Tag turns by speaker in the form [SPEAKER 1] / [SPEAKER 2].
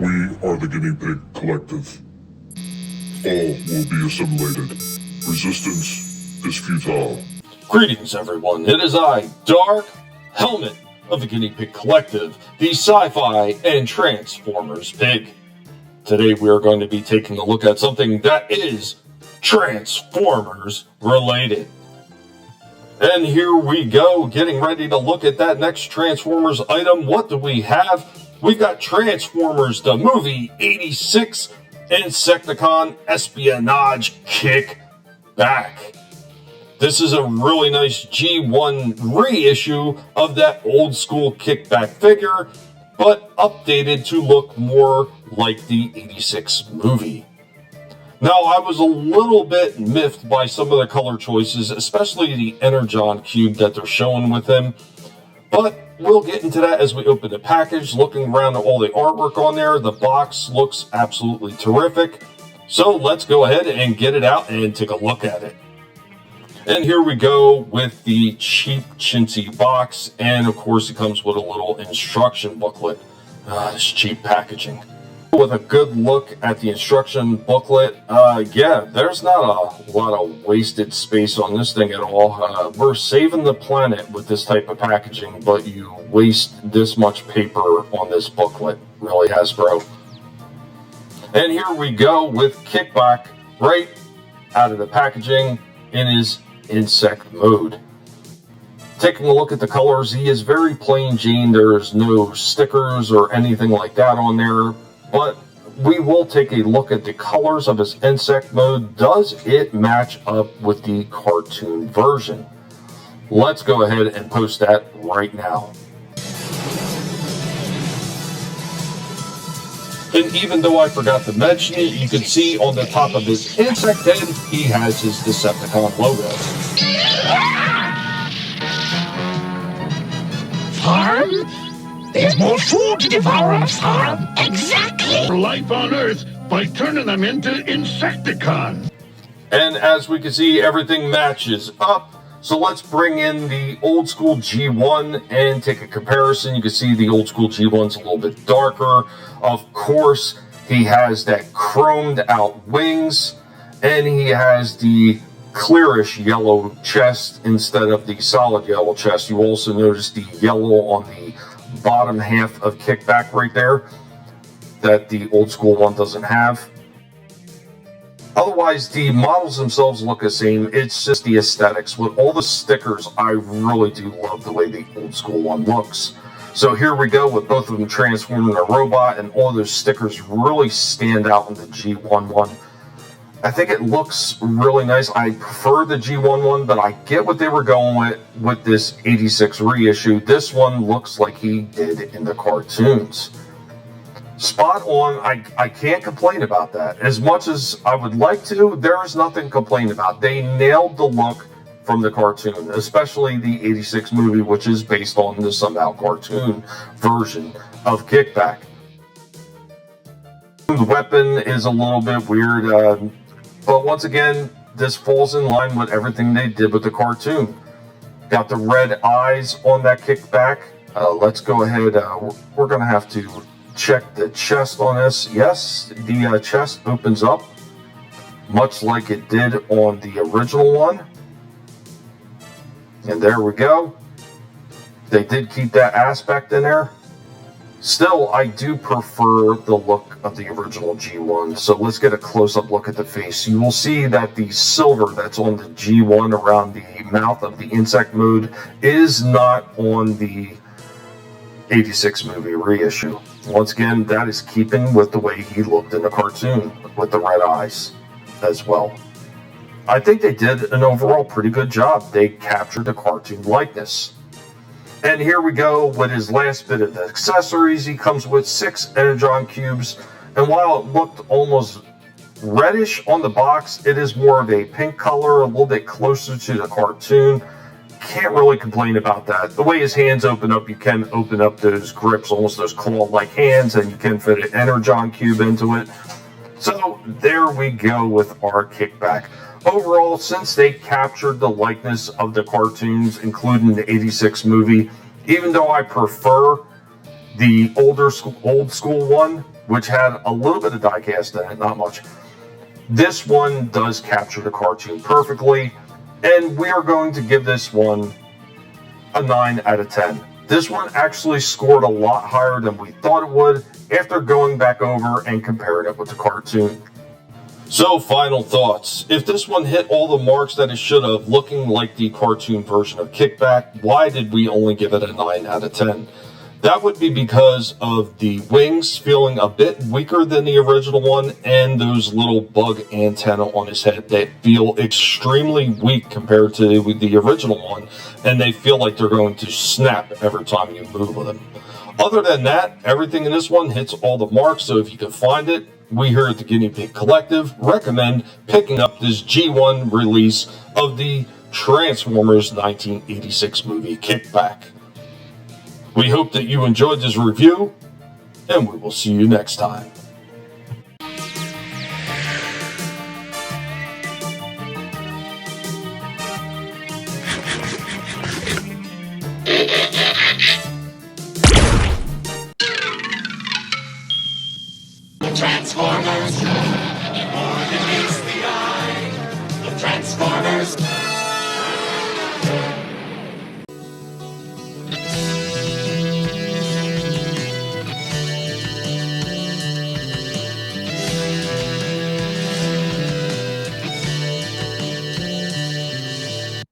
[SPEAKER 1] We are the Guinea Pig Collective. All will be assimilated. Resistance is futile.
[SPEAKER 2] Greetings, everyone. It is I, Dark Helmet of the Guinea Pig Collective, the sci-fi and Transformers pig. Today we are going to be taking a look at something that is Transformers related. And here we go, getting ready to look at that next Transformers item. What do we have? We've got Transformers the movie 86 Insecticon Espionage Kickback. This is a really nice G1 reissue of that old school Kickback figure, but updated to look more like the 86 movie. Now, I was a little bit miffed by some of the color choices, especially the Energon cube that they're showing with him, but we'll get into that as we open the package. Looking around at all the artwork on there, the box looks absolutely terrific. So let's go ahead and get it out and take a look at it. And here we go with the cheap chintzy box, and of course it comes with a little instruction booklet. This cheap packaging. With a good look at the instruction booklet, yeah, there's not a lot of wasted space on this thing at all. We're saving the planet with this type of packaging, but you waste this much paper on this booklet. Really, Hasbro. And here we go with Kickback right out of the packaging in his insect mode. Taking a look at the colors, he is very plain Jane. There's no stickers or anything like that on there, but we will take a look at the colors of his insect mode. Does it match up with the cartoon version? Let's go ahead and post that right now. And even though I forgot to mention it, you can see on the top of his insect head, he has his Decepticon logo.
[SPEAKER 3] Farm? There's more food to devour on a farm. Exactly.
[SPEAKER 4] Life on Earth by turning them into Insecticon.
[SPEAKER 2] And as we can see, everything matches up. So let's bring in the old school G1 and take a comparison. You can see the old school G1's a little bit darker. Of course, he has that chromed out wings, and he has the clearish yellow chest instead of the solid yellow chest. You also notice the yellow on the bottom half of Kickback right there that the old school one doesn't have. Otherwise, the models themselves look the same. It's just the aesthetics. With all the stickers, I really do love the way the old school one looks. So here we go with both of them transforming a robot, and all those stickers really stand out in the G1 one. I think it looks really nice. I prefer the G1 one, but I get what they were going with this 86 reissue. This one looks like he did in the cartoons. Spot on. I can't complain about that. As much as I would like to, there is nothing to complain about. They nailed the look from the cartoon, especially the 86 movie, which is based on the somehow cartoon version of Kickback. The weapon is a little bit weird, but once again, this falls in line with everything they did with the cartoon. Got the red eyes on that Kickback. Let's go ahead. We're going to have to check the chest on this. Yes, the chest opens up much like it did on the original one. And there we go. They did keep that aspect in there. Still, I do prefer the look of the original G1. So let's get a close-up look at the face. You will see that the silver that's on the G1 around the mouth of the insect mode is not on the 86 movie reissue. Once again, that is keeping with the way he looked in the cartoon with the red eyes as well. I think they did an overall pretty good job. They captured the cartoon likeness. And here we go with his last bit of the accessories. He comes with 6 Energon cubes, and while it looked almost reddish on the box, it is more of a pink color, a little bit closer to the cartoon. Can't really complain about that. The way his hands open up, you can open up those grips, almost those claw-like hands, and you can fit an Energon cube into it. So there we go with our Kickback. Overall, since they captured the likeness of the cartoons, including the 86 movie, even though I prefer the old school one which had a little bit of die-cast in it, not much. This one does capture the cartoon perfectly, and we are going to give this one a 9 out of 10. This one actually scored a lot higher than we thought it would after going back over and comparing it with the cartoon. So, final thoughts. If this one hit all the marks that it should have, looking like the cartoon version of Kickback, why did we only give it a 9 out of 10? That would be because of the wings feeling a bit weaker than the original one, and those little bug antenna on his head that feel extremely weak compared to the original one, and they feel like they're going to snap every time you move with them. Other than that, everything in this one hits all the marks, so if you can find it, we here at the Guinea Pig Collective recommend picking up this G1 release of the Transformers 1986 movie Kickback. We hope that you enjoyed this review, and we will see you next time.
[SPEAKER 3] Transformers, more than meets the eye. The Transformers.